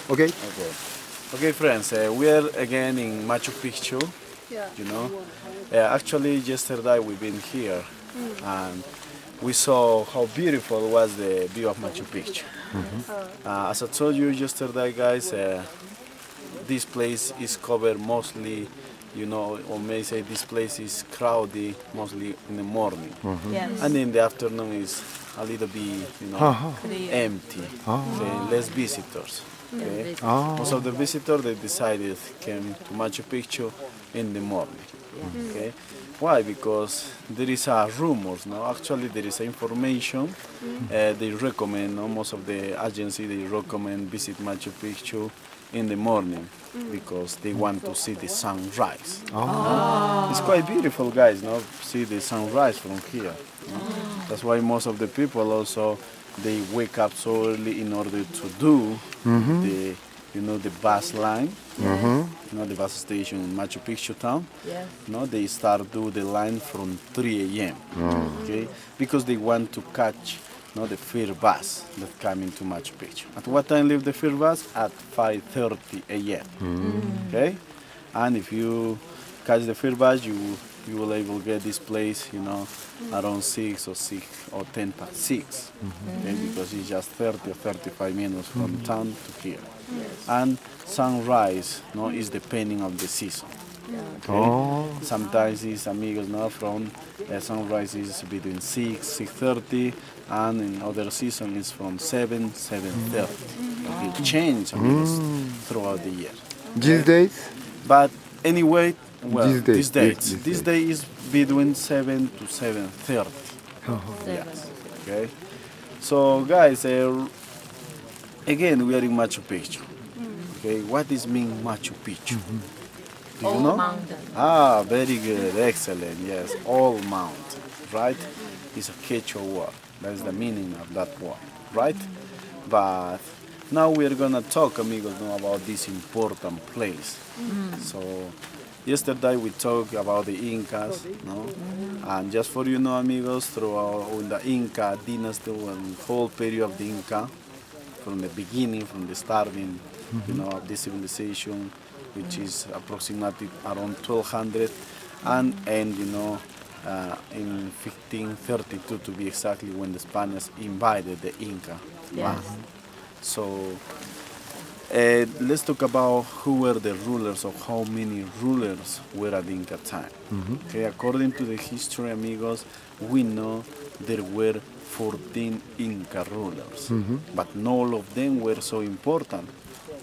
Okay. Okay. Okay, friends, we are again in Machu Picchu, you know. Actually, yesterday we've been here and we saw how beautiful was the view of Machu Picchu. As I told you yesterday, guys, this place is covered mostly, you know, or may say this place is crowded mostly in the morning. Yes. And in the afternoon is a little bit, you know, empty, okay, less visitors. Okay? Most of the visitors they decided came to Machu Picchu in the morning. Okay? Why? Because there is a rumors. No, actually there is information. They recommend. No? Most of the agency they recommend visit Machu Picchu in the morning because they want to see the sunrise. It's quite beautiful, guys. No, see the sunrise from here. No? That's why most of the people also they wake up so early in order to do the, you know, the bus line, you know, the bus station in Machu Picchu town. Yes. No, they start do the line from 3 a.m. Okay, because they want to catch, you know, the first bus that come into Machu Picchu. At what time leave the first bus? At 5:30 a.m. Okay, and if you catch the first bus, you will able to get this place, you know, around 6 or 10 past 6, okay, because it's just 30 or 35 minutes from town to here. And sunrise, no, is depending on the season. Okay? Sometimes it's amigos, no, from sunrise is between 6:30, and in other season it's from 7:30. It changes, amigos, throughout the year. These days? But anyway, well, These days, this day is between 7 to 7:30. Yes. Okay. So, guys, again we are in Machu Picchu. Okay. What does mean Machu Picchu? Do you All know? mountain. Ah, very good, excellent. Yes, all mountain, right? It's a Quechua word. That's the meaning of that word, right? But now we're gonna talk, amigos, now about this important place. So yesterday we talked about the Incas, no? And just for you know, amigos, throughout the Inca dynasty and whole period of the Inca, from the beginning, from the starting, you know, of this civilization, which is approximately around 1200, and you know, in 1532 to be exactly, when the Spaniards invaded the Inca land. So let's talk about who were the rulers, or how many rulers were at the Inca time. Okay, according to the history, amigos, we know there were 14 Inca rulers, but not all of them were so important.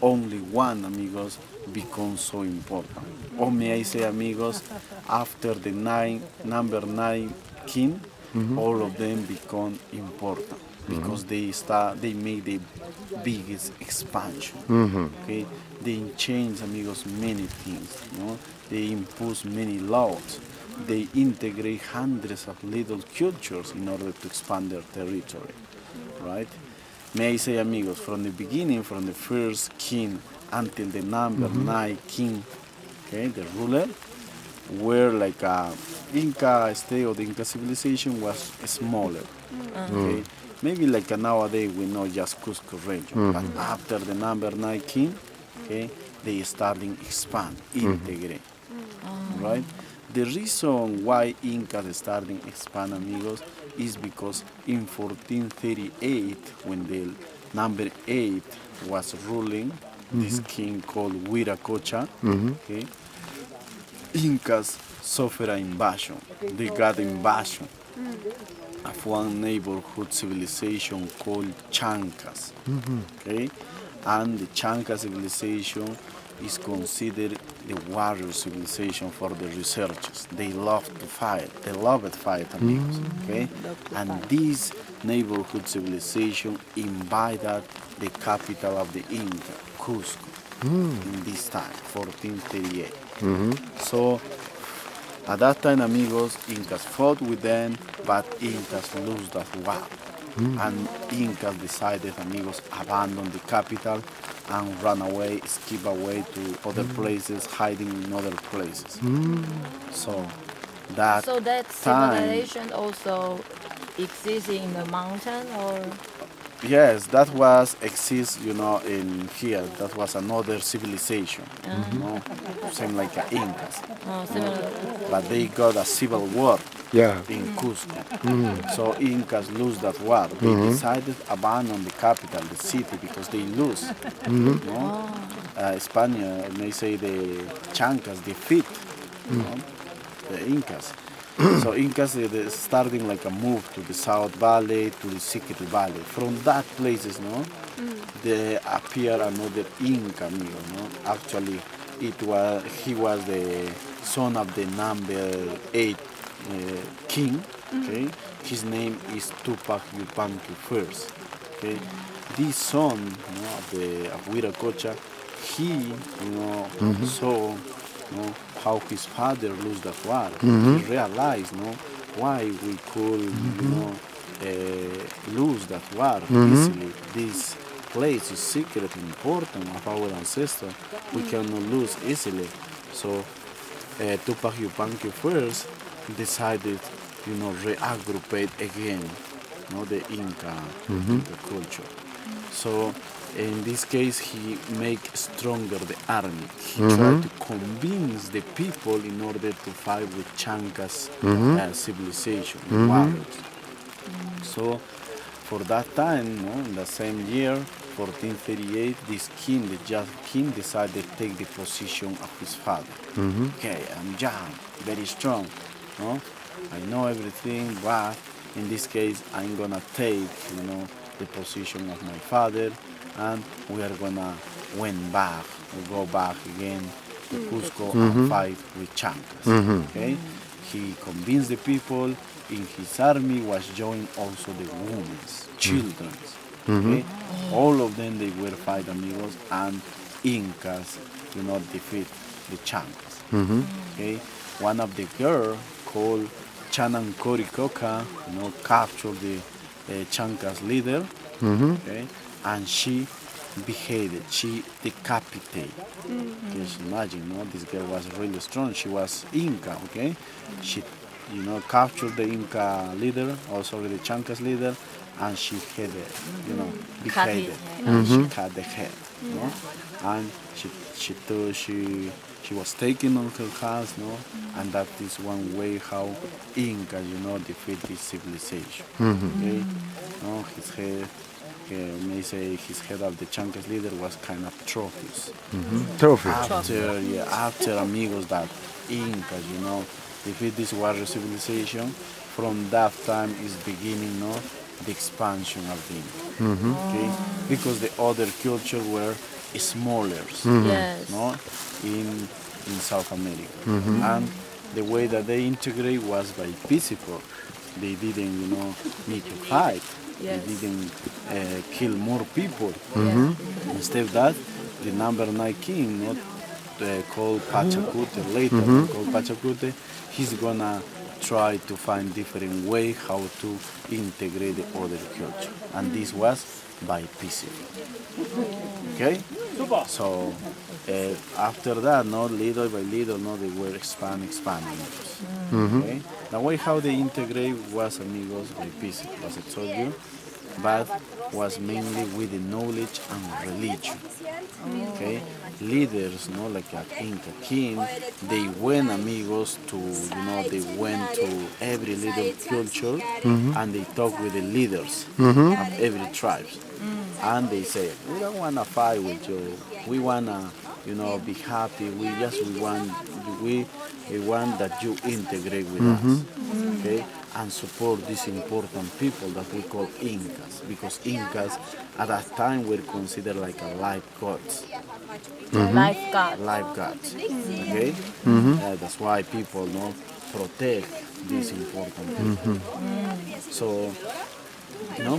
Only one, amigos, becomes so important. Or may I say, amigos, after the number 9 king, all of them become important because they made the biggest expansion. Okay, they changed, amigos, many things. You know, they imposed many laws. They integrate hundreds of little cultures in order to expand their territory. Right? May I say, amigos, from the beginning, from the first king until the number 9 king, okay, the ruler, were like Inca state, or the Inca civilization was smaller. Okay, maybe like nowadays we know just Cusco region, but after the number 9 king, okay, they starting expand, integrate, right? The reason why Incas starting expand, amigos, is because in 1438, when the number 8 was ruling, this king called Huiracocha, okay, Incas suffered an invasion. They got invasion of one neighborhood civilization called Chancas. Okay, and the Chanca civilization is considered the warrior civilization for the researchers. They love to fight. They loved fight, amigos. Okay, and this neighborhood civilization invaded the capital of the Inca, Cusco, in this time, 1438. So at that time, amigos, Incas fought with them, but Incas lost as well. And Incas decided, amigos, abandon the capital and run away, skip away to other places, hiding in other places. So that So that time, civilization also exists in the mountain, or Yes, that was exist, in here. That was another civilization, same like the Incas. Similar. But they got a civil war Yeah. in Cusco. So Incas lose that war. They decided to abandon the capital, the city, because they lose. Spanish may say the Chancas defeat the Incas. So Incas starting like a move to the South Valley, to the Secret Valley. From that places, there appear another Inca, Actually, he was the son of the number 8 king. Okay, his name is Tupac Yupanqui first. Okay, this son of Viracocha, he saw how his father lose that war. He realized why we could lose that war easily. This place is secret and important of our ancestors. We cannot lose easily. So Tupac Yupanqui first decided reaggregate again the Inca culture. So in this case, he make stronger the army. He tried to convince the people in order to fight with Chancas civilization, warriors. So for that time, in the same year, 1438, this king, the just king, decided to take the position of his father. Okay, I'm young, very strong. I know everything, but in this case, I'm gonna take, the position of my father, and we are gonna go back again to Cusco and fight with Chancas. Okay, he convinced the people. In his army was joined also the women, children. Okay, all of them they were fight amigos, and Incas, defeat the Chancas. Okay, one of the girls called Chanancoricoca, captured the Chancas leader. Okay, and she beheaded, she decapitated. Okay, so imagine, this girl was really strong. She was Inca. Okay, she, captured the Inca leader, also the Chancas leader, and she beheaded, and she cut the head. And she was taken on her hands, and that is one way how Inca, defeat this civilization. Okay, his head. May say his head of the Chancas leader was kind of trophies. Trophy. After amigos that Incas, defeat this warrior civilization, from that time is beginning the expansion of the Inca. Okay? Because the other culture were smaller, Yes. in South America. And the way that they integrate was by peaceful. They didn't, need to fight. Yes. They didn't kill more people. Instead of that, the number 9 king, called Pachacute, later called Pachacute, he's gonna try to find different way how to integrate the other culture. And this was by peaceful. Okay? So after that, little by little, they were expanding. Okay? The way how they integrate was, amigos, by peaceful, as I told you, but was mainly with the knowledge and religion. Okay? Leaders, like an Inca king, they went, amigos, to, they went to every little culture and they talked with the leaders of every tribe. And they say, we don't want to fight with you. We want to, be happy. We want that you integrate with us. Okay? And support these important people that we call Incas. Because Incas at that time were considered like a life gods. Lifeguard. Life gods. Okay? That's why people protect these important people. So,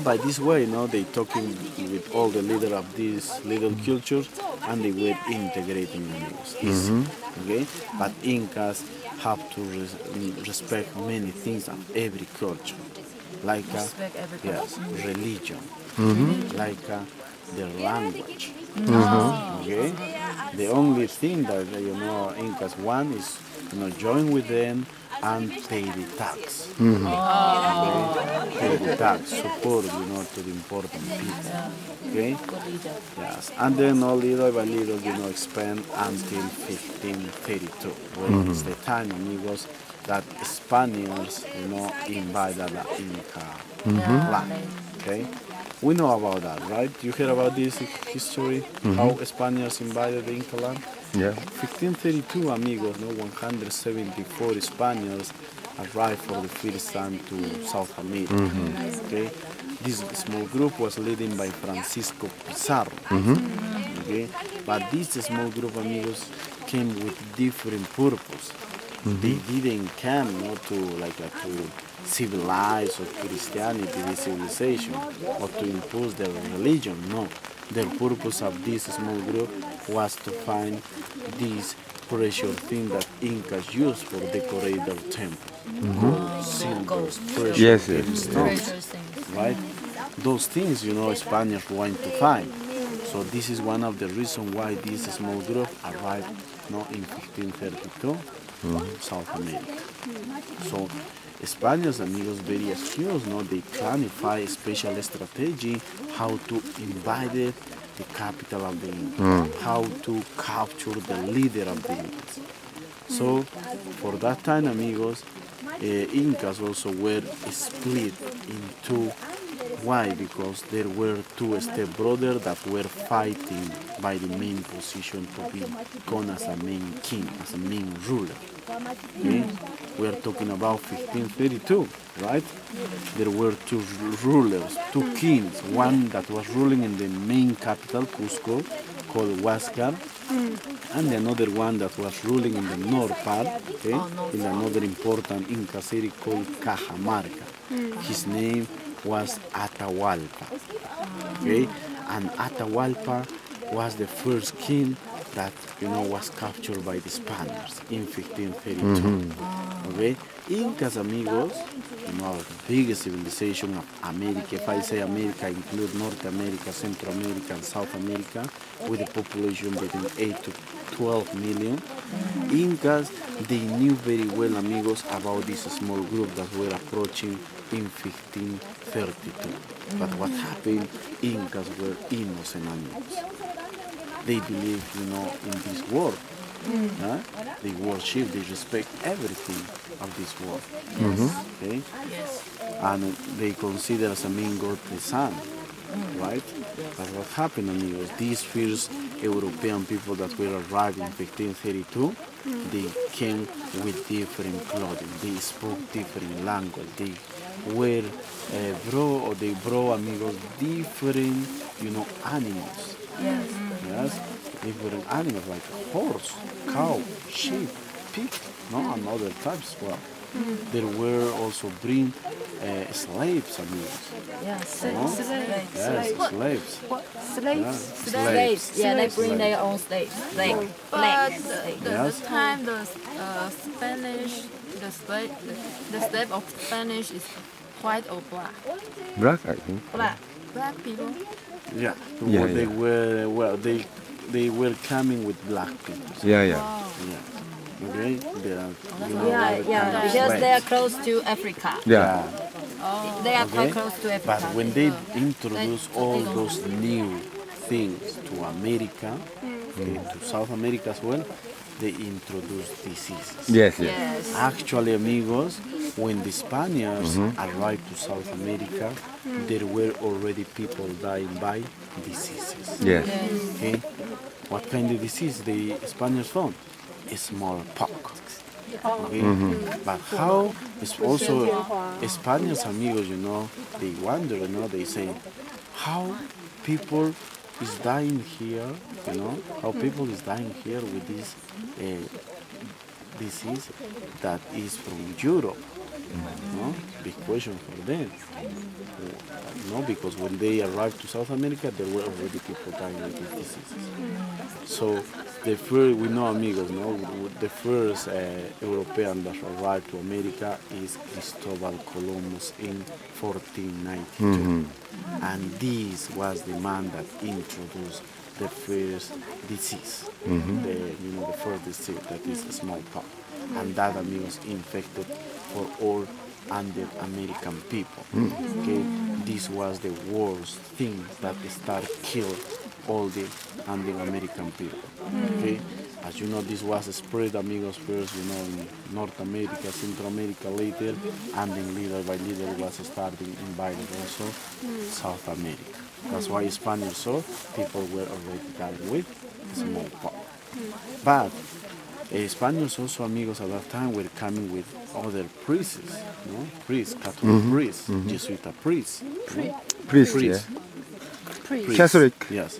by this way, they talking with all the leaders of these little cultures, and they were integrating amigos. Easy, okay? But Incas have to respect many things of every culture, like Respect every culture. religion, like their language. Okay, the only thing that Incas want is join with them unpaid tax. Paid tax support, to the important people. Okay? Yes, and then little by little, expand until 1532, where it's the time, amigos, that Spaniards, invaded the Inca land. Okay, we know about that, right? You hear about this history? How Spaniards invaded the Inca land? Yeah. 1532, amigos, 174 Spaniards arrived for the first time to South America. Okay, this small group was led by Francisco Pizarro. Okay, but this small group, amigos, came with different purpose. They didn't come to civilize or Christianity, the civilization, or to impose their religion. No, the purpose of this small group was to find this precious thing that Incas used for decorate their temples. Gold, silver, precious stones, right? Those things, Spaniards want to find. So this is one of the reasons why this small group arrived in 1532 South America. So Spaniards, amigos, very astute, they planify a special strategy how to invade the capital of the Incas, how to capture the leader of the Incas. So for that time, amigos, Incas also were split in two. Why? Because there were two stepbrothers that were fighting by the main position to be gone as a main king, as a main ruler. Okay? We are talking about 1532, right? There were two rulers, two kings, one that was ruling in the main capital, Cusco, called Huáscar, and another one that was ruling in the north part, okay, in another important Inca city called Cajamarca. His name was Atahualpa, okay, and Atahualpa was the first king that was captured by the Spaniards in 1532. Okay, Incas, amigos, the biggest civilization of America. If I say America, I include North America, Central America, and South America, with a population between 8 to 12 million. Incas, they knew very well, amigos, about this small group that were approaching in 1532. But what happened? Incas were innocent, amigos. They believe, in this world. They worship, they respect everything of this world. Okay? And they consider as a main god the sun, right? But what happened, amigos? These first European people that were arrived in 1532, they came with different clothing. They spoke different language. They were brought, amigos, different, animals. Yes, different animals like horse, cow, sheep, pig, and other types as well. There were also bring slaves, amigos. Yes, Yes, slaves. What? Yeah, Slaves. Yeah, they bring their own slaves. Like, But slaves. the time the Spanish, the slave of Spanish is white or black? Black, I think. Black people. Yeah, Yeah, they yeah. were they were coming with black people. Yeah, yeah. Yeah. Okay. They are, Because slaves. they are close to Africa. Yeah. They are quite Okay. close to Africa. But when they introduce all those new things to America, okay, to South America as well, they introduce diseases. Yes, yes. Yes. Actually, amigos, when the Spaniards arrived to South America, there were already people dying by diseases. Yes. Okay, what kind of disease the Spaniards found? Smallpox. Okay, but how is also Spaniards, amigos, they wonder, they say, how people is dying here, how people is dying here with this disease that is from Europe. Big question for them. Because when they arrived to South America, there were already people dying with these diseases. So the first, we know, amigos, the first European that arrived to America is Cristobal Columbus in 1492. And this was the man that introduced the first disease, the first disease, that is smallpox. and that, amigos, infected for all Andean American people. Okay, this was the worst thing that started kill all the Andean American people. Okay, as you know, this was spread, amigos, first, in North America, Central America later, and then little by little was starting invited also South America. That's why Spanish saw people were already dying with smallpox. But Spaniards also, amigos, at that time were coming with other priests, priests, Catholic priests, Jesuit priests, Priest, yeah. priests. Catholic. Yes.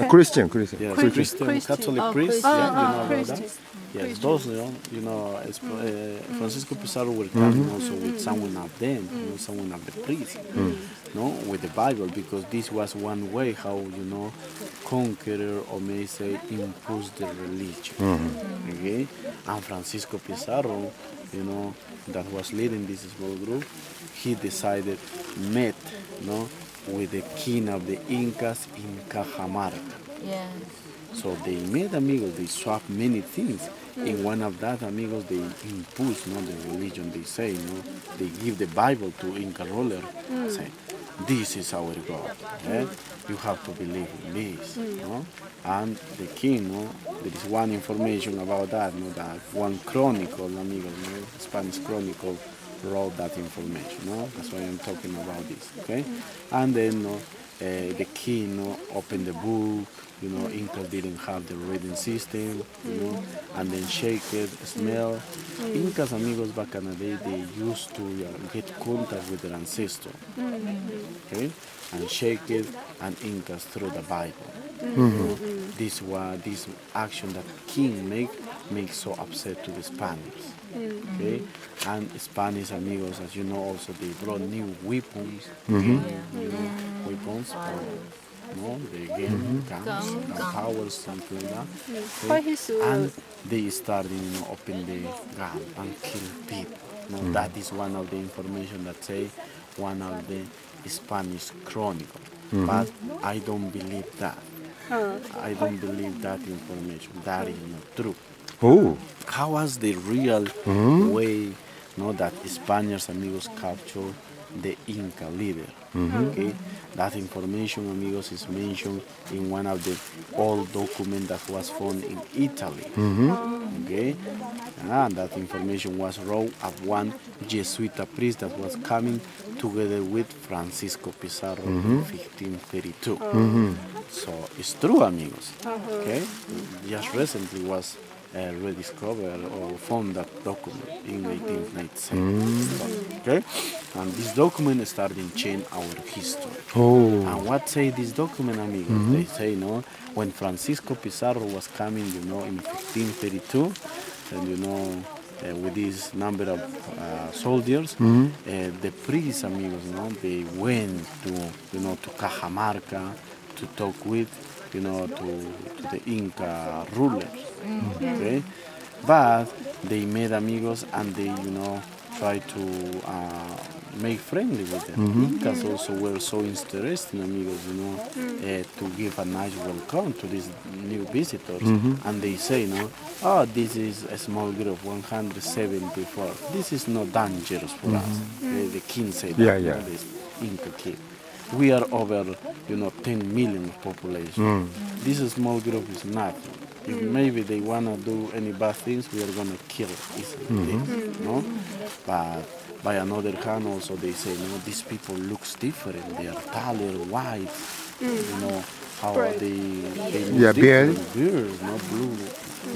Christian. Yes, Christian. Catholic Oh, priests, Christian. yeah, you know about Christian. that? Yes, those, Francisco Pizarro were coming also with someone of them, someone of the priests, with the Bible, because this was one way how, conqueror, or may say, impose the religion, okay? And Francisco Pizarro, that was leading this small group, he decided, met, with the king of the Incas in Cajamarca. Yeah. So they made, amigos, they swapped many things. In one of that, amigos, they impose the religion, they say, they give the Bible to Inca ruler, say, this is our God, you have to believe in this. And the king, there is one information about that, that one chronicle, amigos, Spanish chronicle, wrote that information. That's why I'm talking about this, okay? And then the king opened the book. Incas didn't have the reading system, and then shake it, smell. Incas, amigos, back in the day, they used to get contact with their ancestors, okay? And shake it, and Incas through the Bible. This action that king makes so upset to the Spaniards, okay? And Spanish, amigos, as you know, also they brought new weapons, weapons. They gain guns, powers, something like that. Okay? And they started, open the gun and kill people. That is one of the information that say one of the Spanish chronicle. But I don't believe that. I don't believe that information. That is not true. Oh. How was the real way, that Spaniards, amigos, captured the Inca leader? Okay, that information, amigos, is mentioned in one of the old documents that was found in Italy. Okay, and that information was wrote of one Jesuit priest that was coming together with Francisco Pizarro in 1532. So it's true, amigos. Okay, just recently was rediscovered or found that document in 1897. Okay, and this document started to change our history. And what say this document, amigos? They say, when Francisco Pizarro was coming, in 1532, and with this number of soldiers, the priests, amigos, they went to Cajamarca to talk with, to the Inca rulers. Okay, but they made amigos and they, try to make friendly with them. Incas also were so interested, amigos, to give a nice welcome to these new visitors. And they say, this is a small group, 174. This is not dangerous for us. The king said that, this Inca king. We are over, 10 million population. This small group is nothing. If maybe they want to do any bad things, we are going to kill easily. But by another hand, also they say, these people looks different. They are taller, white. How they look different. Beards, blue,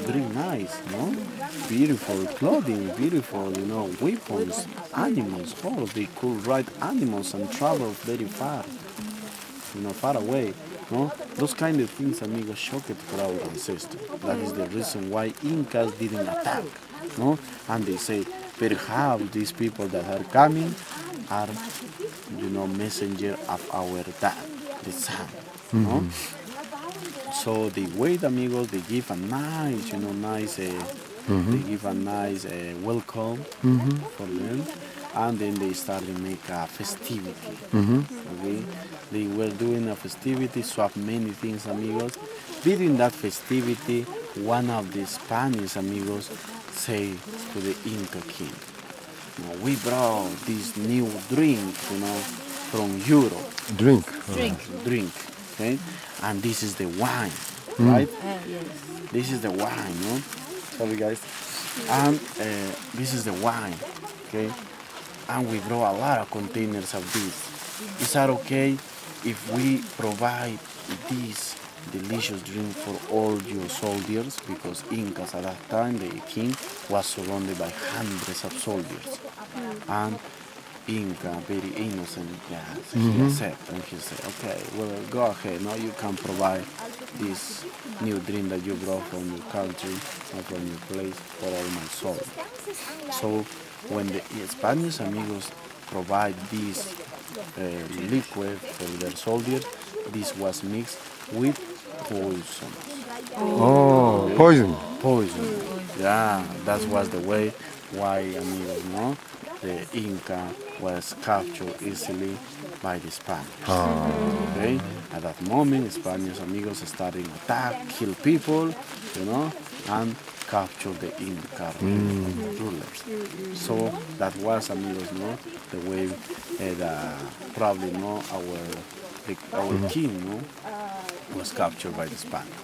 very nice, beautiful clothing, beautiful, weapons, animals, horse. They could ride animals and travel very far, far away. Those kind of things, amigos, shocked for our ancestors. That is the reason why Incas didn't attack. And they say, perhaps these people that are coming are, messenger of our dad, the sun. So they wait, amigos. They give a nice, they give a nice welcome for them. And then they started to make a festivity. Okay? They were doing a festivity, swap many things, amigos. During that festivity, one of the Spanish, amigos, say to the Inca king, we brought this new drink, from Europe. Drink. Drink, okay? And this is the wine, right? Yes. This is the wine, no? Sorry, guys. And this is the wine, okay? And we brought a lot of containers of this. Is that okay if we provide this delicious drink for all your soldiers? Because Incas at that time, the king was surrounded by hundreds of soldiers. And Inca, very innocent, he accepted, and he said, okay, well, go ahead, now you can provide this new drink that you brought from your country or from your place for all my soldiers. So when the Spanish amigos provide this liquid for their soldiers, this was mixed with poison. Oh, poison. Poison. Yeah, that was the way why, amigos, no? The Inca was captured easily by the Spanish. Okay? At that moment, Spanish amigos started attack, kill people, and capture the Inca rulers. So that was, amigos, the way probably our king was captured by the Spanish.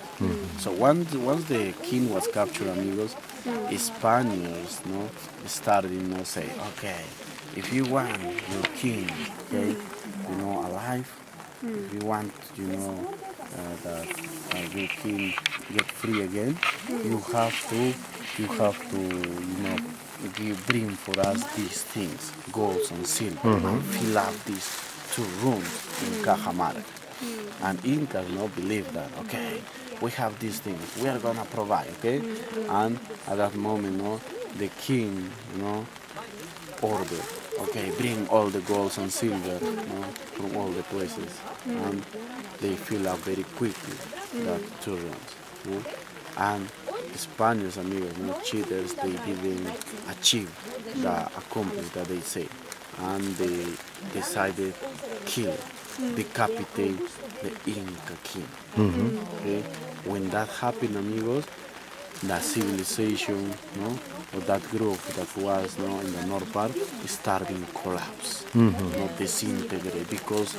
So once the king was captured, amigos, Spaniards started say, okay, if you want your king, okay, alive, if you want, that your king get free again, you have to bring for us these things, gold and silver, and fill up these 2 rooms in Cajamarca. And Incas believe that, okay, we have these things, we are gonna provide, okay? And at that moment, the king, ordered, okay, bring all the gold and silver, from all the places. And they fill up very quickly that 2 rooms. And the Spanish amigos, cheaters, they didn't achieve the accomplish that they say. And they decided kill, decapitate the Inca king. Okay? When that happened, amigos, the civilization, of that group that was in the north part starting to collapse, disintegrate, because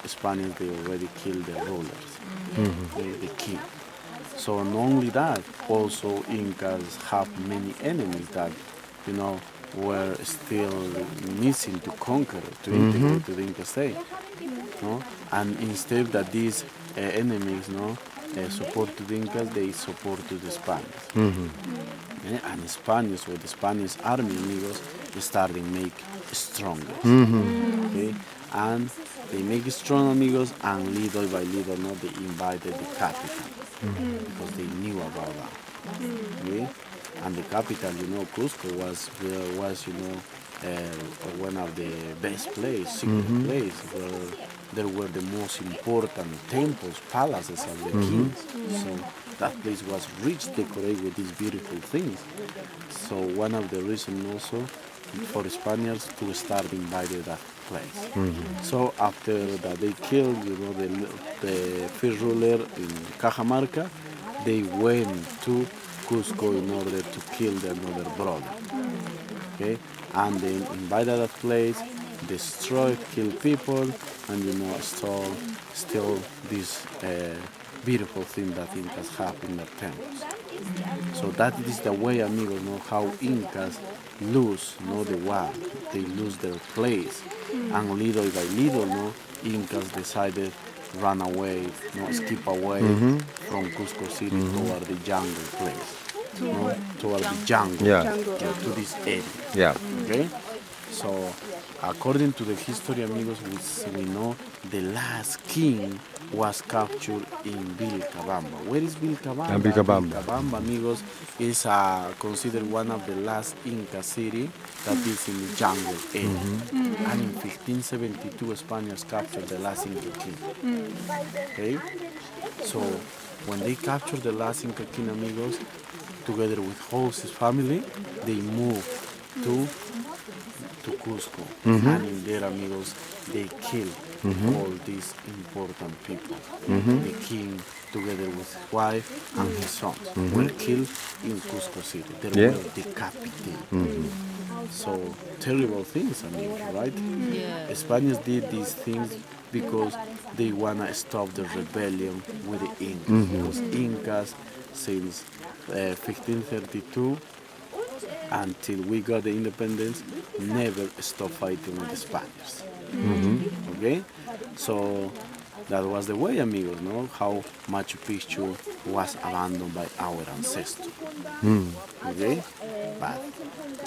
Spaniards, they already killed the rulers, the king. So not only that, also Incas have many enemies that were still missing to conquer, to integrate to the Inca state. And instead that these enemies support to the Incas, they support to the Spaniards. And Spaniards, or the Spanish army, amigos, starting make stronger. Okay? And they make strong, amigos, and little by little, they invited the capital, because they knew about that. Okay? And the capital, Cusco was one of the best places, secret places, where there were the most important temples, palaces of the kings. So that place was rich, decorated with these beautiful things. So one of the reasons also for Spaniards to start invading that place. So after that they killed, the first ruler in Cajamarca, they went to Cusco in order to kill their another brother. Okay, and they invaded that place, destroyed, killed people, and still this beautiful thing that Incas have in their temples. So that is the way, amigos, how Incas lose, the war. They lose their place, and little by little, Incas decided run away, skip away from Cusco City toward the jungle place, toward the jungle, to this area. Yeah. Okay, so according to the history, amigos, we know the last king was captured in Vilcabamba. Where is Vilcabamba? Vilcabamba, amigos, is considered one of the last Inca city that is in the jungle area. And in 1572, Spaniards captured the last Inca king. Okay? So when they captured the last Inca king, amigos, together with his family, they moved to Cusco. And in there, amigos, they killed all these important people. The king, together with his wife and his sons, were killed in Cusco City. They Yeah. were decapitated. So terrible things, right? Yeah. Spaniards did these things because they wanna stop the rebellion with the Incas. Because Incas, since 1532 until we got the independence, never stopped fighting with the Spaniards. Okay, so that was the way, amigos, no? How Machu Picchu was abandoned by our ancestors. Okay, but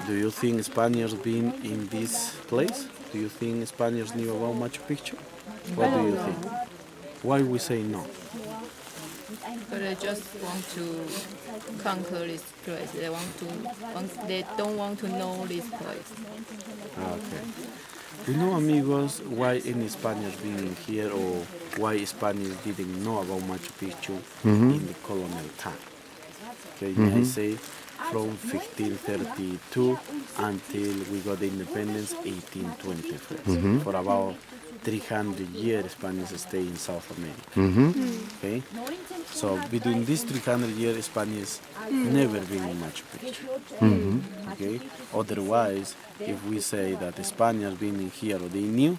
do you think Spaniards been in this place? Do you think Spaniards knew about Machu Picchu? What do you think? Why we say no? But they just want to conquer this place. They don't want to know this place. Okay. Do you know, amigos, why any Spaniards been here or why Spaniards didn't know about Machu Picchu in the colonial time? Okay, I say from 1532 until we got the independence 1823. For about 300 years, Spaniards stay in South America. Okay, so between these 300 years, Spaniards never been in Machu Picchu. Okay, otherwise, if we say that the Spaniards been in here or they knew,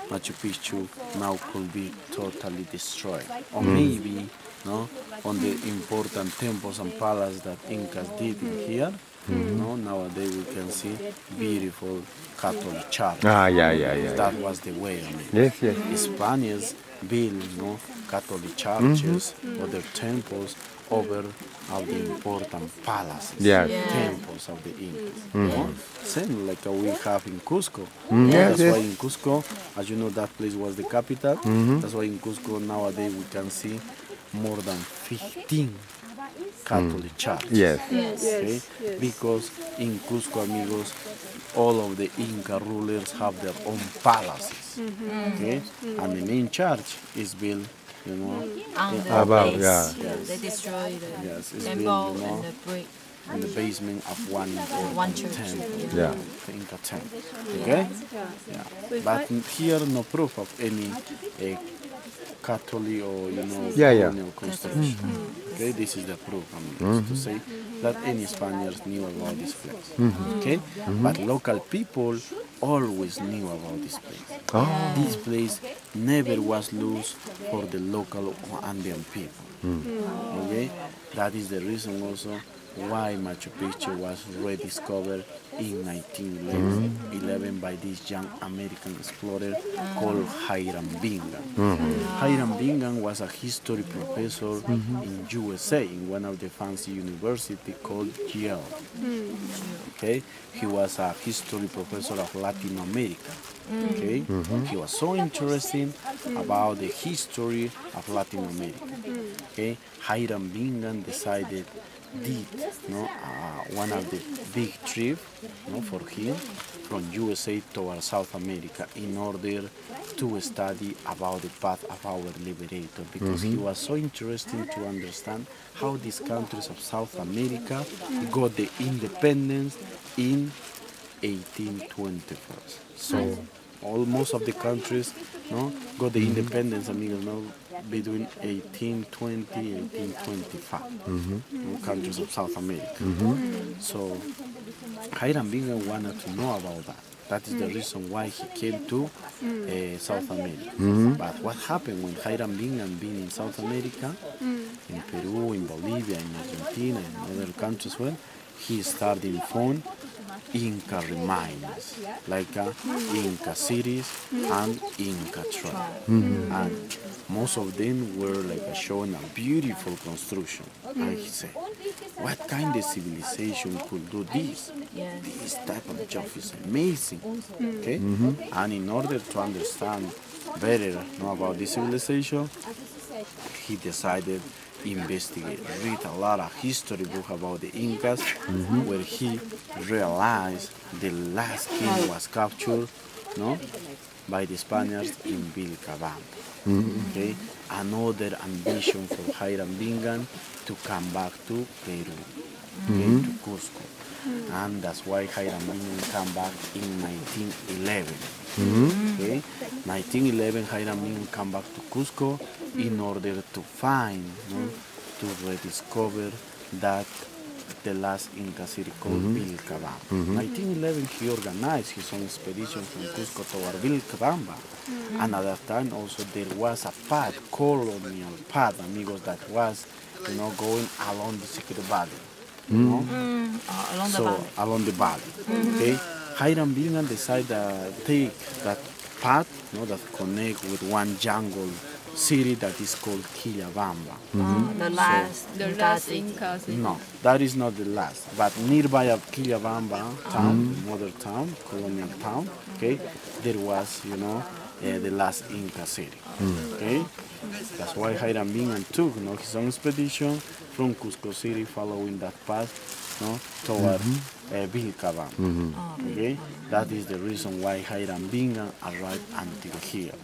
Machu Picchu now could be totally destroyed, or maybe no on the important temples and palaces that Incas did in here. No, nowadays we can see beautiful Catholic church. Yeah. That was the way. Yes. Spaniards built Catholic churches or their temples over all the important palaces, Yes. temples of the Incas. No? Same like we have in Cusco. Yes, That's why in Cusco, as you know, that place was the capital. That's why in Cusco nowadays we can see more than 15 Catholic churches. Yes. Okay? Because in Cusco, amigos, all of the Inca rulers have their own palaces. Okay? And the main church is built, On the Above, base. yeah. They destroy the yes, it's temple built, and the brick. in the basement of one One church. temple. Yeah. The Inca temple. Okay? Yeah. But here no proof of any Catholic or colonial construction. Okay, this is the proof. To say that any Spaniards knew about this place. Okay, but local people always knew about this place. This place never was lost for the local Andean people. Okay, that is the reason also why Machu Picchu was rediscovered in 1911 by this young American explorer called Hiram Bingham. Hiram Bingham was a history professor in USA in one of the fancy universities called Yale. Okay, he was a history professor of Latin America. Okay, he was so interested about the history of Latin America. Okay, Hiram Bingham decided did one of the big trips for him from USA toward South America in order to study about the path of our liberator, because he was so interested to understand how these countries of South America got the independence in 1824. So most of the countries got the independence, amigos, between 1820 and 1825, countries of South America. So Hiram Bingham wanted to know about that. That is the reason why he came to South America. But what happened when Hiram Bingham been in South America, in Peru, in Bolivia, in Argentina, in other countries as well, he started found Inca remains, like Inca cities and Inca tribes. And most of them were like showing a beautiful construction. And he said, what kind of civilization could do this? This type of job is amazing. Okay? And in order to understand better about this civilization, he decided investigate, read a lot of history book about the Incas, where he realized the last king was captured, by the Spaniards in Vilcabamba. Okay, another ambition for Hiram Bingham to come back to Peru, to Cusco. And that's why Hiram Bingham came back in 1911. Okay, 1911 Hiram Bingham came back to Cusco in order to find, to rediscover that the last Inca city called Vilcabamba. 1911 he organized his own expedition from Cusco toward Vilcabamba. And at that time also there was a path, colonial path, amigos, that was, going along the Secret Valley. Along the So valley. along the valley. Okay. Hiram Bingham decided to take that path, that connect with one jungle city that is called Quillabamba. The last. The Inca last city. Inca city. No, that is not the last. But nearby of Quillabamba town, mother town, colonial town, okay, there was, the last Inca city. Okay, that's why Hiram Bingham took, his own expedition from Cusco City, following that path, toward Vilcabamba. Okay, that is the reason why Hiram Bingham arrived until here.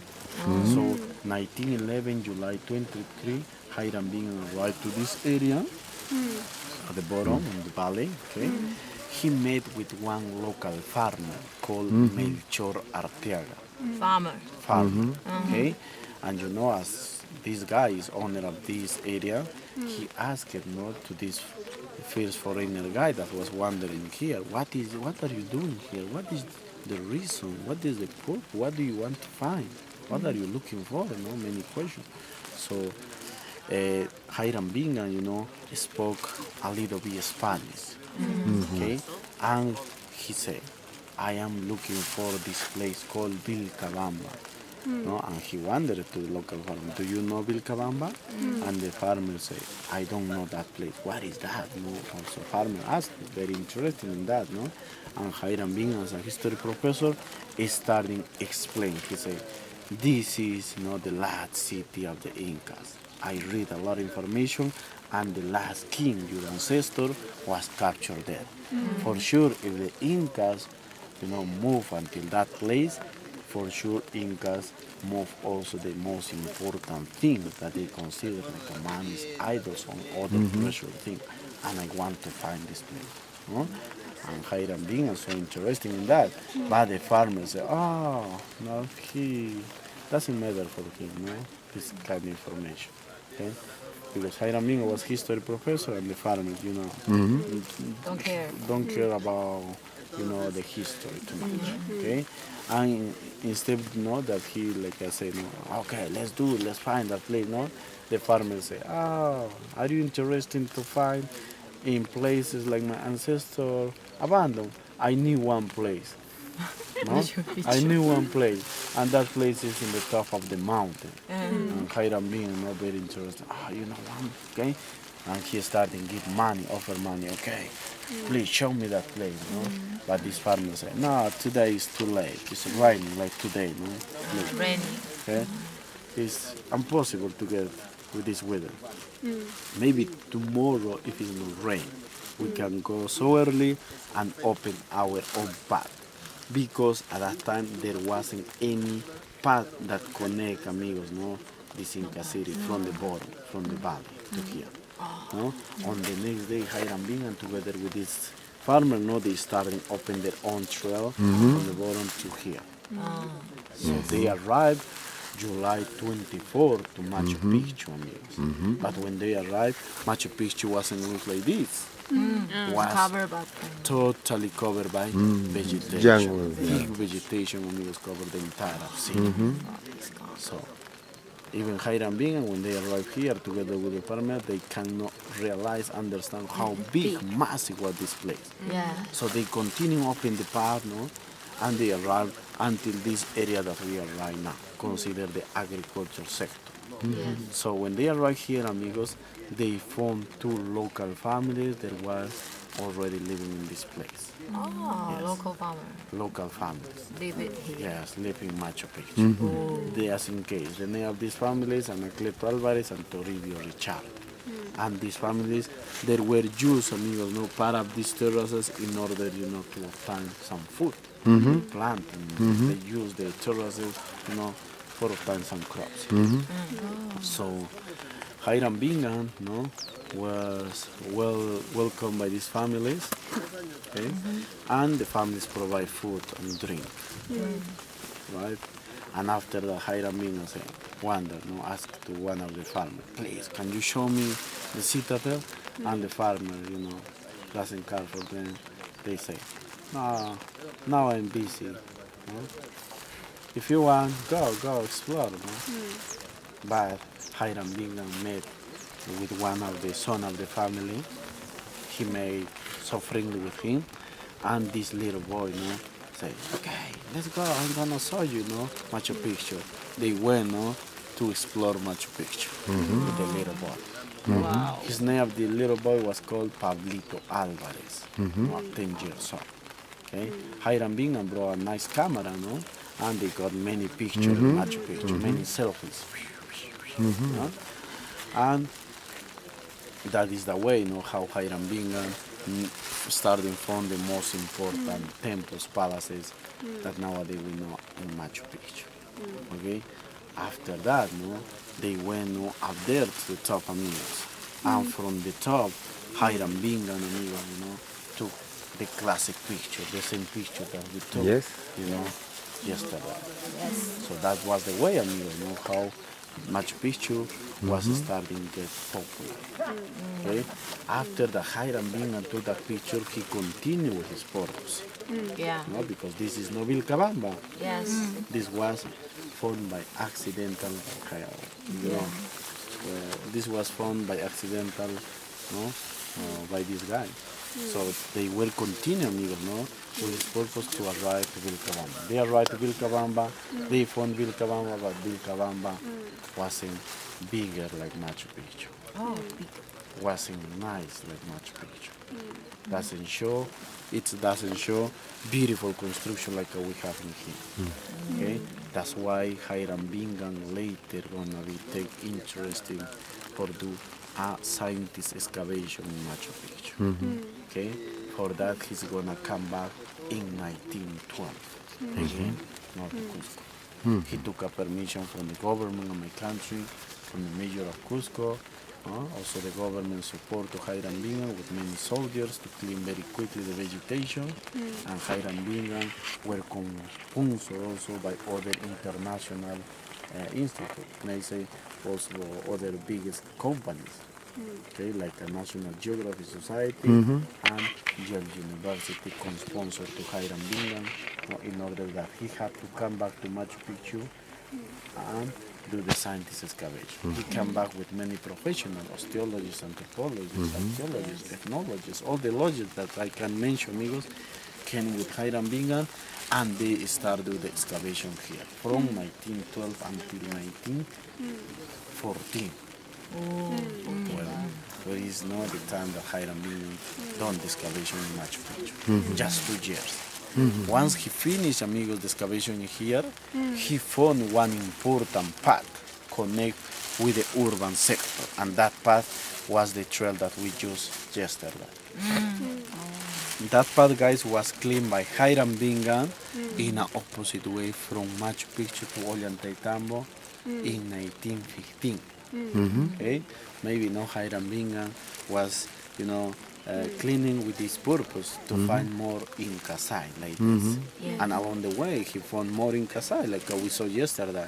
So 1911, July 23, Hiram Bingham arrived to this area at the bottom of the valley. Okay, he met with one local farmer called Melchor Arteaga. Farmer. Okay, and as this guy is owner of this area, he asked to this first foreigner guy that was wandering here, what are you doing here? What is the reason? What is the purpose? What do you want to find? What are you looking for? Many questions. So Hiram Bingham, spoke a little bit Spanish. Okay, and he said, I am looking for this place called Vilcabamba. And he wandered to the local farmer. Do you know Vilcabamba? And the farmer said, I don't know that place. What is that? Also farmer asked, very interested in that, And Hiram Bingham, as a history professor, is starting to explain. He said, this is the last city of the Incas. I read a lot of information, and the last king, your ancestor, was captured there. For sure, if the Incas, move until that place, for sure Incas move also the most important things that they consider like man's idols or other treasure things. And I want to find this place. And Hiram Bingham is so interested in that. But the farmer said, no, he doesn't matter for him, this kind of information. Okay? Because Hiram Bingham was history professor and the farmers, Don't care. about, the history too much. Okay? And instead, that he, like I said, okay, let's find that place, the farmer say, are you interested to find in places like my ancestor abandoned? I knew one place. I knew one place, and that place is in the top of the mountain. And Hiram Bingham not very interested. You know one, okay? And he started to give money, offer money. Okay, please show me that place. But this farmer said, no, today is too late. It's raining like today. Please. Raining. Okay, it's impossible to get with this weather. Maybe tomorrow, if it's not rain, we can go so early and open our own path. Because at that time there wasn't any path that connect, amigos, this Inca city from the bottom, from the valley to here. On the next day, Hiram Bingham, together with this farmer, they started open their own trail from the bottom to here. So they arrived July 24 to Machu Picchu, amigos. But when they arrived, Machu Picchu wasn't look like this. Was Covered by totally covered by vegetation. Jungle, Big vegetation, amigos, covered the entire city. So even Hiram Bingham, when they arrive here together with the farmer, they cannot understand how big, massive was this place. Yeah. So they continue up in the path, and they arrive until this area that we are right now, considered the agriculture sector. So when they arrive here, amigos, they formed two local families that was already living in this place. Yes. Local farmer. Local families. Live it here. Yes, live in Machu Picchu. They, as in case, the name of these families are Anacleto Alvarez and Toribio Richard. And these families, they were used, amigos, part of these terraces in order, to obtain some food, planting. They use the terraces, for obtain some crops. So Hiram Bingham, was welcomed by these families, Okay? And the families provide food and drink. Right? And after the Hiram Bingham say, ask to one of the farmers, please, can you show me the citadel? And the farmer, doesn't care for them. They say, no, now I'm busy. If you want, go explore. But Hiram Bingham met with one of the son of the family. He made so friendly with him, and this little boy, say, okay, let's go. I'm gonna show you, Machu Picchu. They went, to explore Machu Picchu with the little boy. Wow. His name of the little boy was called Pablito Alvarez, 10 years old. Okay, Hiram Bingham brought a nice camera, and they got many pictures of Machu Picchu, many selfies. And that is the way, how Hiram Bingham started from the most important temples, palaces that nowadays we know in Machu Picchu. Okay, after that, they went up there to the top, amigos, and from the top, Hiram Bingham, amigos, took the classic picture, the same picture that we took, Yes. yesterday. Yes. So that was the way, amigos, how Machu Picchu was starting to get popular. Okay? After the Hiram Bingham took that picture, he continued with his purpose. Yeah. Because this is no Vilcabamba. Yes. This was found by accidental, this was found by accidental, by this guy. So they will continue, amigos, with his purpose to arrive to Vilcabamba. They arrived to Vilcabamba, they found Vilcabamba, but Vilcabamba wasn't bigger like Machu Picchu. Oh, Wasn't nice like Machu Picchu. It doesn't show beautiful construction like we have in here. Okay? That's why Hiram Bingham later gonna take interest in for do a scientist excavation in Machu Picchu. Okay? For that he's gonna come back in 1912. Again, not to Cusco. He took a permission from the government of my country, from the mayor of Cusco. Also the government support to Hiram Bingham with many soldiers to clean very quickly the vegetation. And Hiram Bingham were sponsored also by other international institutes. They say also other biggest companies. Okay, like the National Geographic Society and Yale University co-sponsored to Hiram Bingham in order that he had to come back to Machu Picchu and do the scientist excavation. He came back with many professionals, osteologists, anthropologists, archaeologists, ethnologists, all the logists that I can mention, amigos, came with Hiram Bingham, and they started the excavation here from 1912 until 1914. Well, there is no the time that Hiram Bingham done the excavation in Machu Picchu. Just 2 years. Once he finished, amigos, the excavation here, he found one important path connect with the urban sector, and that path was the trail that we used yesterday. That path, guys, was cleaned by Hiram Bingham in an opposite way from Machu Picchu to Ollantaytambo in 1915. Okay, maybe Hiram Bingham was, cleaning with this purpose to find more Inca site like this. And along the way, he found more Inca site like we saw yesterday.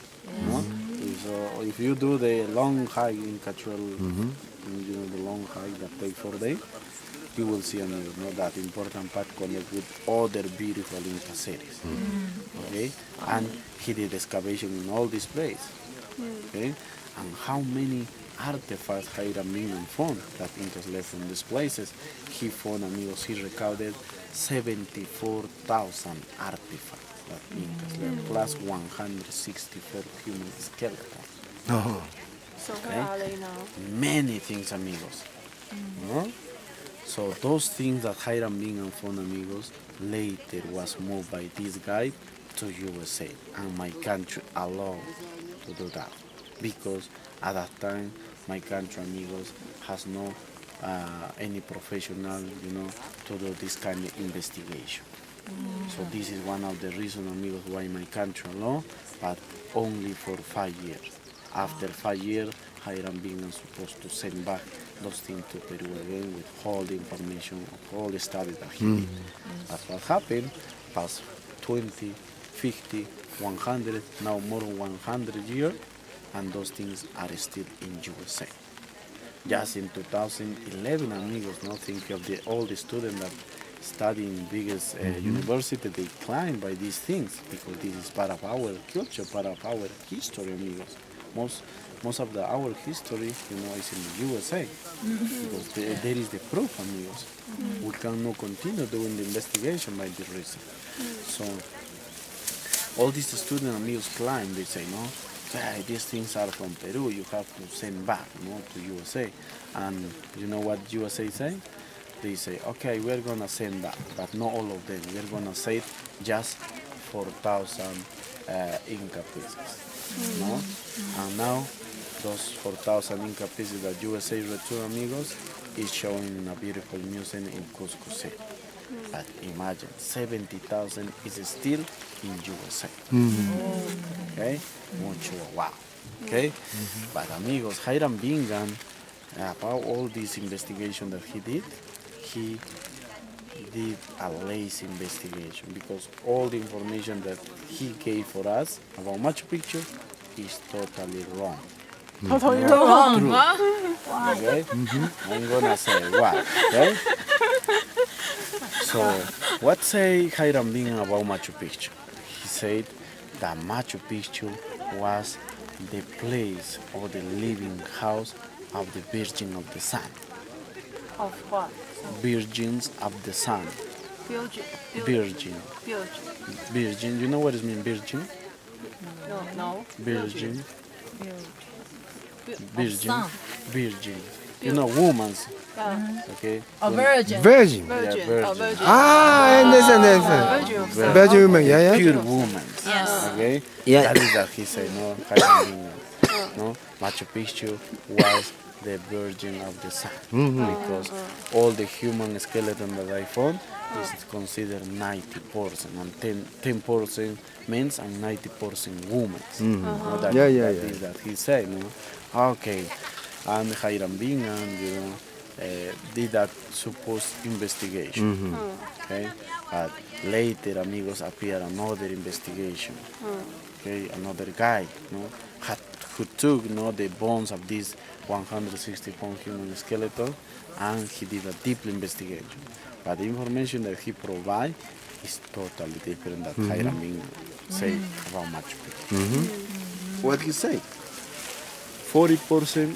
So if you do the long hike Inca trail, the long hike that takes 4 days, you will see that important path connect with other beautiful Inca cities. Okay, and he did excavation in all these places. Okay, and how many artifacts Hiram Bingham found that Incas left from these places? He found, amigos, he recorded 74,000 artifacts that Incas left, plus 164 human skeletons. So where are they now? Many things, amigos. So those things that Hiram Bingham found, amigos, later was moved by this guy to USA, and my country allowed to do that, because at that time my country, amigos, has no any professional, to do this kind of investigation. So this is one of the reasons, amigos, why my country allowed, but only for 5 years. After 5 years, Hiram being supposed to send back those things to Peru again with all the information of all the study that he did. That's what happened past 20, 50, 100, now more than 100 years, and those things are still in USA. Just in 2011, amigos, now think of all the students that study in biggest university, they climb by these things because this is part of our culture, part of our history, amigos. Most of our history, is in the USA because there is the proof, amigos. We cannot continue doing the investigation by the reason. So all these students, amigos, climb. They say, no, hey, these things are from Peru. You have to send back, to USA. And you know what USA say? They say, okay, we're gonna send that, but not all of them. We're gonna save just 4,000 Inca pieces, no? And now those 4,000 Inca pieces that USA returned, amigos, is showing in a beautiful museum in Cusco City. But imagine, 70,000 is still in USA. Okay? Mucho wow. Okay? But amigos, Hiram Bingham, about all this investigation that he did a lazy investigation because all the information that he gave for us about Machu Picchu is totally wrong. Totally wrong. True. Okay? I'm gonna say why. Okay? So, what say Hiram Bingham about Machu Picchu? He said that Machu Picchu was the place or the living house of the Virgin of the Sun. Of what? Virgins of the Sun. Virgin. Virgin. Virgin. You know what it means, virgin? No. Virgin. Virgin. Sun. Virgin. You know, women's. Yeah. Okay? A virgin. Virgin. Virgin. virgin. Oh, virgin. I understand. Virgin of Sun. Virgin woman, yeah. Pure women. Yes. Okay? Yeah. That is that he said, no? Hiram Bingham. No? Machu Picchu was the Virgin of the Sun because all the human skeleton that I found is considered 90% and 10% men and 90% women. No, that is that he said, no? Okay, and Hiram Bingham, did that supposed investigation. Okay, but later, amigos, appeared another investigation. Okay, another guy, who took the bones of this 160-pound human skeleton, and he did a deep investigation. But the information that he provided is totally different than Hiram Bingham said about Machu Picchu. What he said? 40%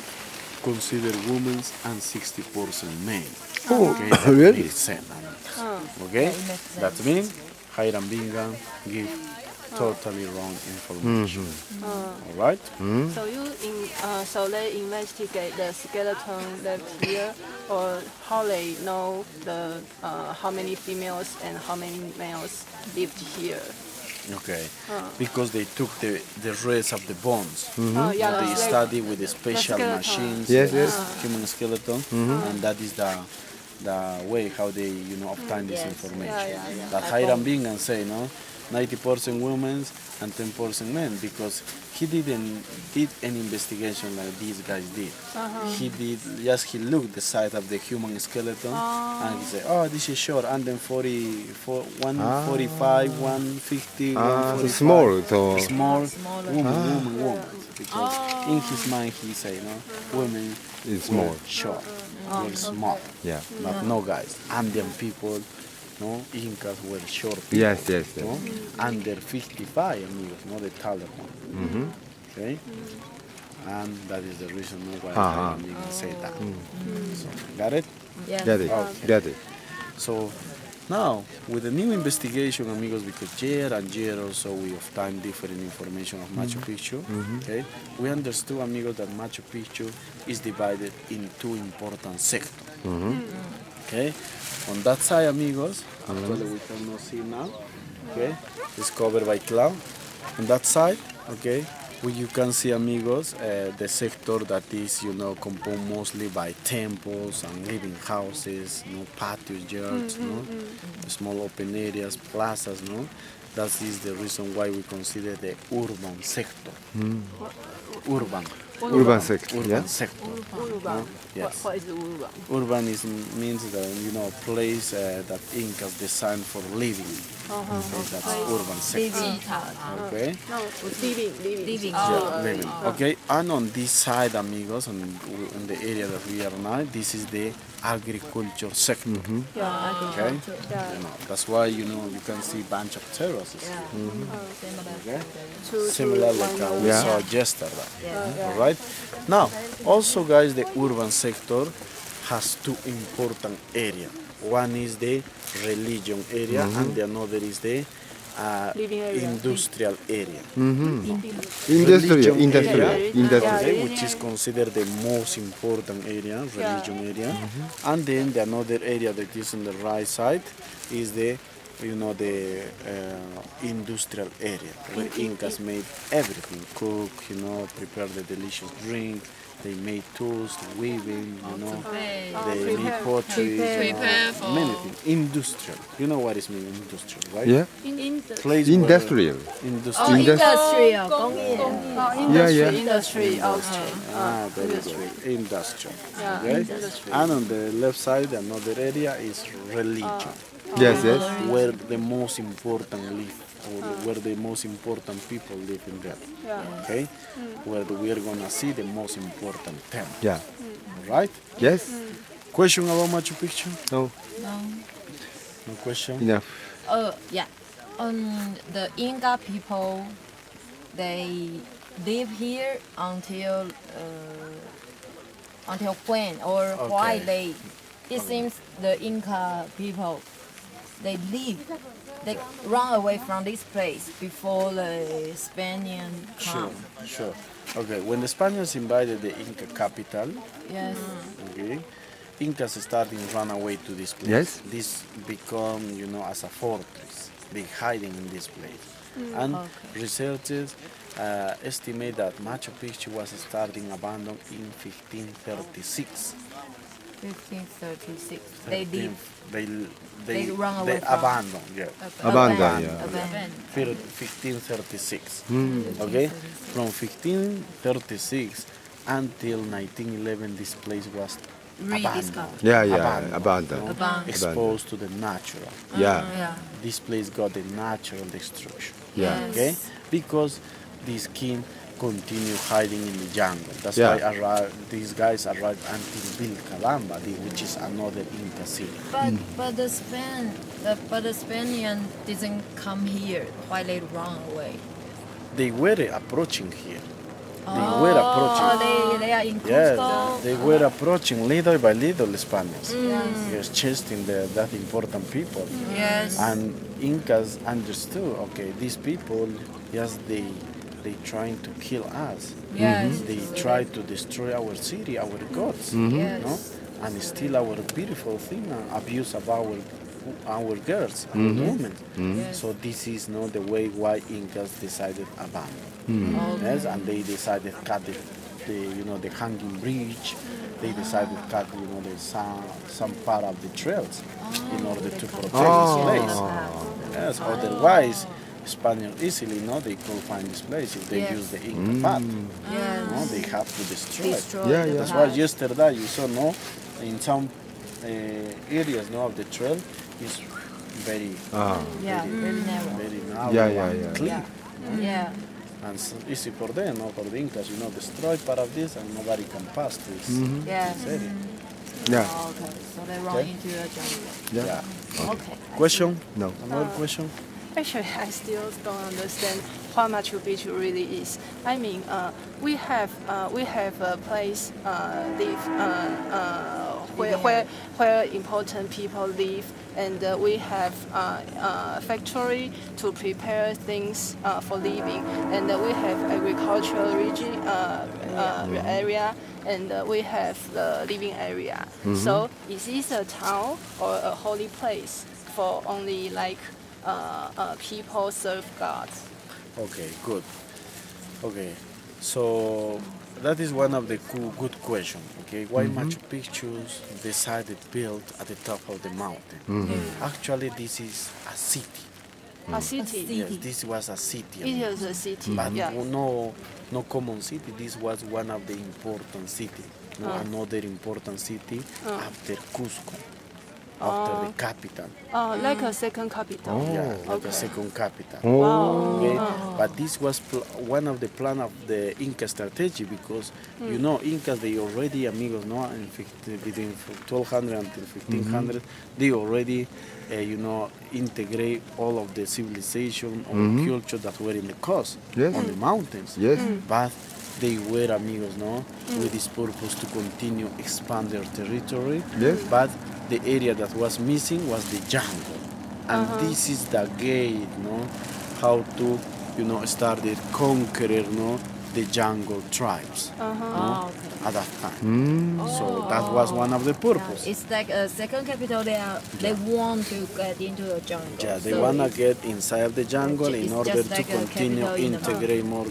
considered women and 60% men. Okay, that really? makes sense. Okay, that means Hiram Bingham give totally wrong information. All right. So they investigate the skeleton left here, or how they know the how many females and how many males lived here. Okay, because they took the rest of the bones. Yeah, They study with the special skeleton. machines, Yes, yes. human skeleton, and that is the way how they obtain this information. Yeah. That Hiram Bingham say 90% women and 10% men because he didn't did any investigation like these guys did. He looked the side of the human skeleton and he said, oh, this is short, and then 145, 150, 145. Small, so Small woman. Because in his mind he say, women it's small. were short, were small, Yeah. but no guys. Andean people, Incas were short people. Yes. No? Under 55, amigos, the taller one. Okay? And that is the reason why I say that. So, got it? Yes. Get it. So now, with the new investigation, amigos, because year and year or so we obtain different information of Machu Picchu, okay, we understood, amigos, that Machu Picchu is divided in two important sectors. Okay, on that side, amigos, actually we cannot see now, okay, it's covered by cloud. On that side, okay, you can see, amigos, the sector that is, composed mostly by temples and living houses, patio yards, small open areas, plazas, That is the reason why we consider the urban sector. Urban. urban sector. Yeah. Urban sector. Urban. Yes. What is urban? Urban means that place that Incas designed for living. Okay, that's urban sector. Okay. No, living. Living. Okay, and on this side, amigos, on the area that we are now, this is the agriculture sector. Okay, that's why you can see bunch of terraces. Okay, similar like we saw yesterday. All right. Now, also, guys, the urban sector has two important areas. One is the religion area, and the another is the Living area. industrial area. Industrial. Okay, which is considered the most important area, religion area. And then the another area that is on the right side is the industrial area where Incas made everything, cook, prepare the delicious drink. They made tools, weaving, they made pottery, Prepare for- many things. Industrial. You know what is mean industrial, right? Yeah. Place where- Industrial. Industrial. Industrial 工业 Industry. Okay. Very good. Industrial. Yeah, Okay? industry. And on the left side, another area is religion, Yes. Yes. where the most important live, or where the most important people live in there. Yeah. Okay? Where we are gonna see the most important temple. Yeah. Right? Yes. Question about Machu Picchu? No. No question? Enough. Yeah. The Inca people, they live here until when or why Okay. it seems the Inca people, they run away from this place before the Spaniard come. Sure. Okay, when the Spaniards invaded the Inca capital, Yes. okay, Incas starting run away to this place. Yes. This become, as a fortress. They hiding in this place. And researchers estimate that Machu Picchu was starting abandoned in 1536. 1536. They leave. They run away from- abandoned, yeah. Abandon. Yeah. Abandon. 1536. Okay, from 1536 until 1911, this place was Rediscovered. Yeah. Yeah. Abandon. no? Abandoned. Exposed to the natural. Yeah. Yeah. This place got the natural destruction. Yeah. Okay, because this king continued hiding in the jungle. That's Yeah. why these guys arrived until Vilcabamba, which is another Inca city. But the Spaniard didn't come here. Why they run away? They were approaching here. They were approaching. They are in Yes, Cusco. they were approaching little by little the Spaniards. Yes, chasing that important people. Yes. And Incas understood, okay, these people, yes, they trying to kill us. Yes. They try to destroy our city, our gods, Yes. no? And steal our beautiful thing, abuse of our girls, our women. So this is not the way why Incas decided abandon. Yes, and they decided cut the hanging bridge. They decided cut some part of the trails in order to protect this place. Yes, otherwise Spaniards easily they could find this place if they use the Inca path. Yes. They have to destroy. Yeah, yeah. That's why yesterday you saw in some areas of the trail is very Yeah. Very narrow. very narrow Yeah. and clean. Yeah. And it's easy for them, for the Incas, destroy part of this and nobody can pass to this, Yeah. this area. Yeah. Okay. So they run into the jungle. Yeah. Okay. Question? No. Another question? Actually, I still don't understand what Machu Picchu really is. I mean, we have a place where important people live, and we have a factory to prepare things for living, and we have agricultural region area, and we have the living area. So, is this a town or a holy place for only people serve God? Okay, good. Okay, so that is one of the good questions. Okay, why Machu Picchu decided build at the top of the mountain? Actually, this is a city. A city. Yes, this was a city. It is a city. But Yeah. no common city. This was one of the important city. No, another important city after Cusco, after the capital. Like a second capital. Yeah, like a second capital. Oh. Okay? But this was one of the plan of the Inca strategy because you know Incas they already amigos no in between 1200 until 1500 they already integrate all of the civilization or culture that were in the coast Yes. on the mountains. Yes. But they were amigos no with this purpose to continue expand their territory. Yes. But the area that was missing was the jungle. And this is the gate, no, how to, start the conqueror, no, the jungle tribes, no, at that time. So that was one of the purpose. It's like a second capital. They want to get into the jungle. Yeah, they So wanna get inside the jungle in it's order just to like a continue capital in the integrate more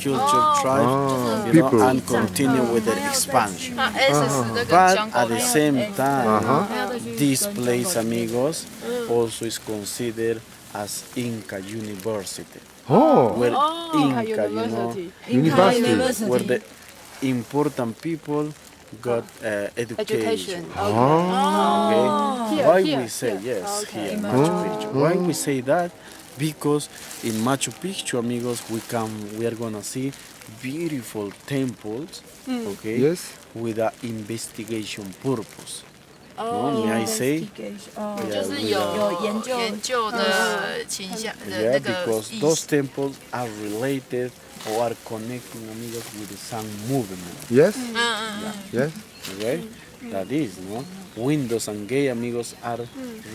culture, tribe, People. and continue with their expansion. 那 S 是那个 But 江 at 口 the same time, Uh-huh. this place, amigos, also is considered as Inca University. Oh. Where Inca, University. University. where the important people got education. Education. Okay? Here, Why here, we say here. yes Okay. here in Machu Picchu? Why we say that? Because in Machu Picchu, amigos, we are gonna see beautiful temples, okay, Yes. with an investigation purpose. No, may I say? 就是有研究研究的倾向的 Yeah, 那个 because 意 those 思。 temples are related or are connecting, amigos, with the sun movement. Yes. 嗯嗯嗯。 Yes. Okay, that is, no. Windows and gate, amigos, are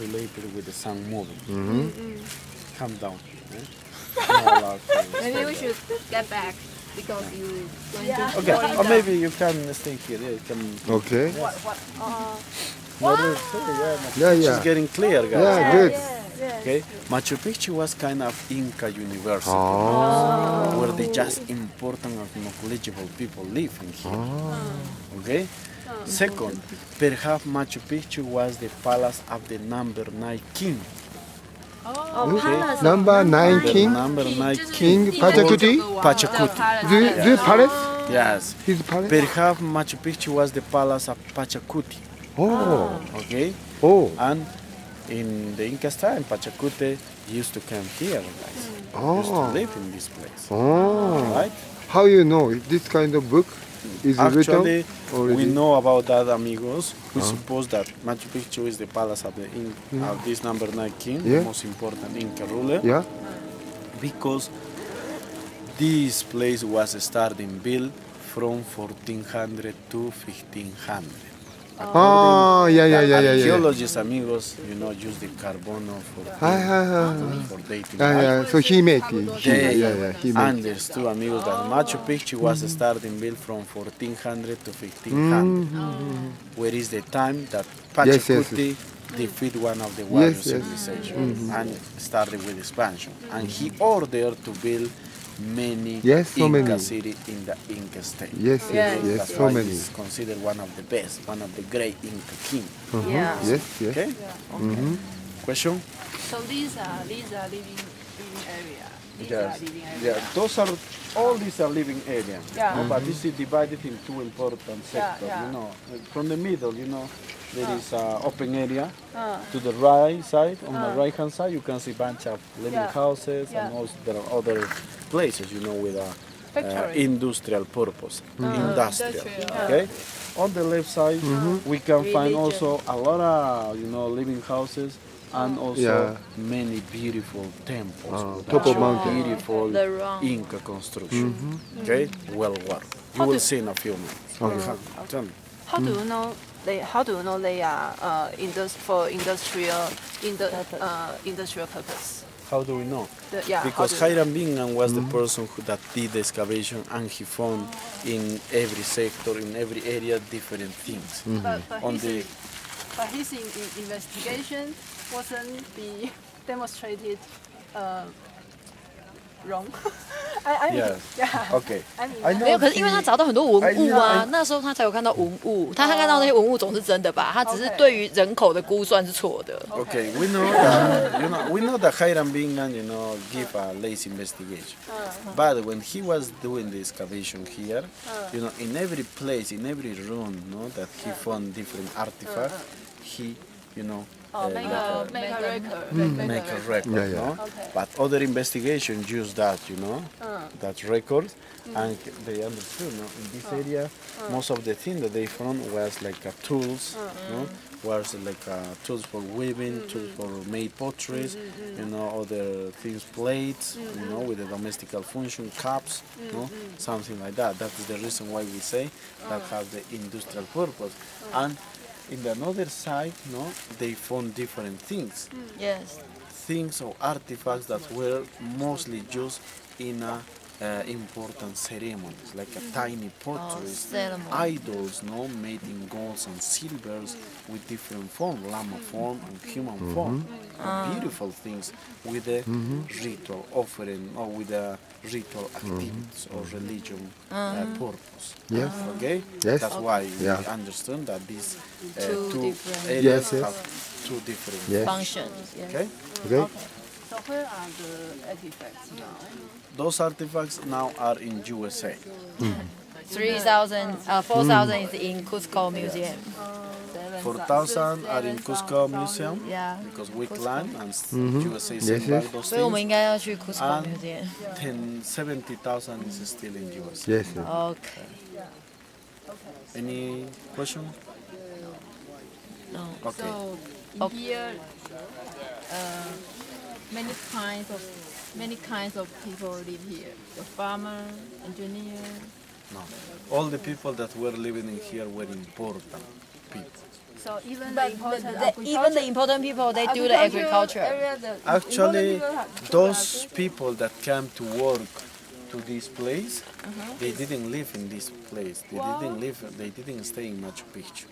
related with the sun movement. Calm down. Maybe we should get back because you going to Okay, or maybe you can stay here. Yeah, you can. Okay. No, yeah, Yeah, It's yeah. getting clear, guys. Yeah, good. Okay, Machu Picchu was kind of Inca University, Oh. where the just important and knowledgeable people live in here. Okay. Second, perhaps Machu Picchu was the palace of the number 9 king. Number 9 The king. number 9 King king. Pachacuti. Pachacuti. The palace. Yes. His palace. Perhaps Machu Picchu was the palace of Pachacuti. Oh. Okay. Oh. And in the Inca's time, Pachacuti used to come here, guys. Used to Oh. live in this place. Oh. Right? How you know this kind of book is Actually, written already? we know about that, amigos. We suppose that Machu Picchu is the palace of the of this number 9 king, Yeah. the most important Inca ruler, Yeah. because this place was starting built from 1400 to 1500. Oh, yeah. Archaeologists, amigos, use the carbono for dating. Yeah. So he made it. They He made it. understood, amigos, that Machu Picchu was starting built from 1400 to 1500, where is the time that Yes, Pachacuti defeated one of the warrior Yes, yes. civilizations and started with expansion. And he ordered to build many Yes, so Inca many. city in the Inca state. Yes, yes, That's so why many. he's considered one of the best, one of the great Inca king. Yeah. Yes, yes. Okay? Question? So these are living area. These Yes. are living area. Those are all these are living areas. Yeah. But this is divided in two important sectors. yeah. From the middle, there is an open area. To the right side, on the right hand side, you can see bunch of living houses, and also there are other places, with a Factory. industrial purpose, industrial. Okay. On the left side, we can find also a lot of living houses. And also Yeah. many beautiful temples. with top of actual mountain. Beautiful The round. Inca construction. Okay, well worked. You will see in a few minutes. Tell me. How do you know they are for industrial purpose? How do we know? Because how do you- Hiram Bingham was the person that did the excavation, and he found in every sector, in every area, different things. But On his investigation wasn't be demonstrated wrong. I mean, Yes. yeah. Okay. I mean, I 没有， know. 可是因为他找到很多文物啊 I，那时候他才有看到文物。他看到那些文物总是真的吧？他只是对于人口的估算是错的。 Okay, we know that we know that Hiram Bingham, give a lazy investigation. But when he was doing the excavation here, in every place, in every room, that he found different artifacts, he, make a record. make a record, Yeah, yeah. no? Okay. But other investigations use that, that record, and they understood, no? In this area, most of the thing that they found was like tools, was like tools for weaving, tools for made potteries, other things, plates, with the domestical function, cups, something like that. That is the reason why we say that have the industrial purpose. And in the other side, they found different things, Yes. things or artifacts that were mostly used in important ceremonies, like a tiny potteries, ceremony. idols, made in golds and silvers with different form, llama form and human form. Beautiful things with a ritual offering or with a ritual activities or religion purpose. Yes. Okay? Yes. That's why Yeah. we understand that these Two two different- areas Yes, yes. have two different Yes. Functions. Yes. Okay? Okay. So where are the artifacts now? Those artifacts now are in USA. 4,000 is in Cusco Museum. 4,000 are in Cusco Museum Yeah. because we claim and USA Yes, sent back yes. those 所以我们 things. 应该要去 Cusco And Museum. 70,000 is still in USA. Yes. Yes. Okay. Any question? No. Okay. So in Okay. here, many kinds of people live here. The farmer, engineer. No. All the people that were living in here were important people. So even the But important even the important people, they do the agriculture. area, the Actually, important people those people that came to work to this place, they didn't live in this place. They didn't stay in Machu Picchu.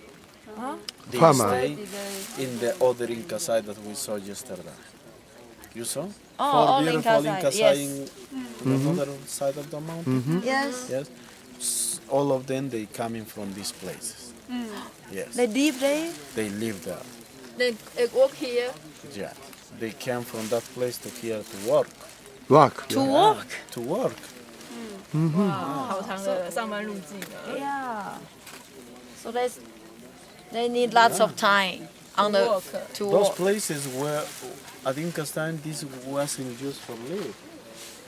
They Farmer. stay in the other Inca side that we saw yesterday. You saw? Oh, Four all beautiful Inca Inca side, side yes. to the other side of the mountain. Yes. Yes. All of them, they coming from these places. Yes. They live there. They live there. They work here. Yeah. They came from that place to here to work. Work. To work. To work. 好长的上班路径啊。 Yeah. So they need lots of time on the work. to Those work. places were, at Inca's time, this wasn't used for live.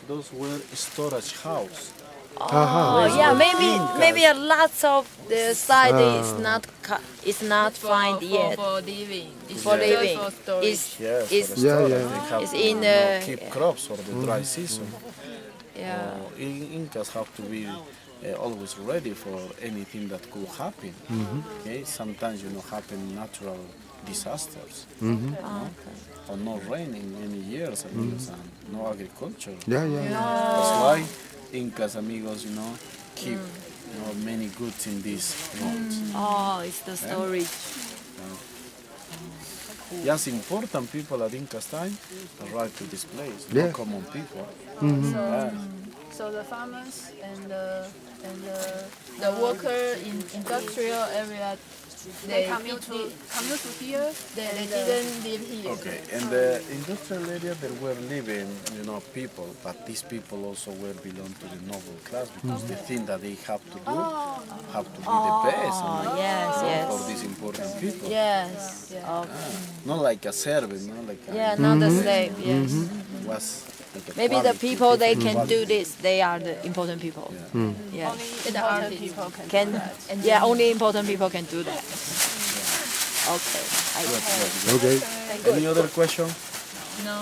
Those were storage house. Oh yeah, maybe a lot of the site is not find yet. For living. It's For just living. for storage. It's Yes, it's for the storage. yeah. They have It's to, in the- keep crops for the dry season. yeah. Incas have to be always ready for anything that could happen. Okay, sometimes happen natural disasters, or no rain in many years, amigos, and no agriculture. Yeah, yeah, yeah. That's why Incas, amigos, keep many goods in these mounds. Oh, it's the storage. Just important people at Inca's time arrived to this place, Yeah. no common people. So the farmers and The worker in industrial area, they they commute to here. they didn't live here. Okay, in the industrial area there were living, people, but these people also were belong to the noble class because the thing that they have to do have to be the best Yes, for yes. these important people. Yes. Okay. Not like a servant, like a, Yeah, not the slave. Yes. was like a Maybe the quality, people they can quality. do this. They are the important people. Yeah. Only important people can. Can yeah, only important people can do that. Okay. Okay. Any other question? No.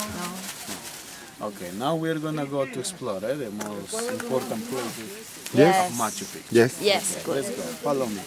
Okay, now we're gonna go to explore the most important places Yes. of Machu Picchu. Yes. Yes. Okay, Good. let's go. Follow me.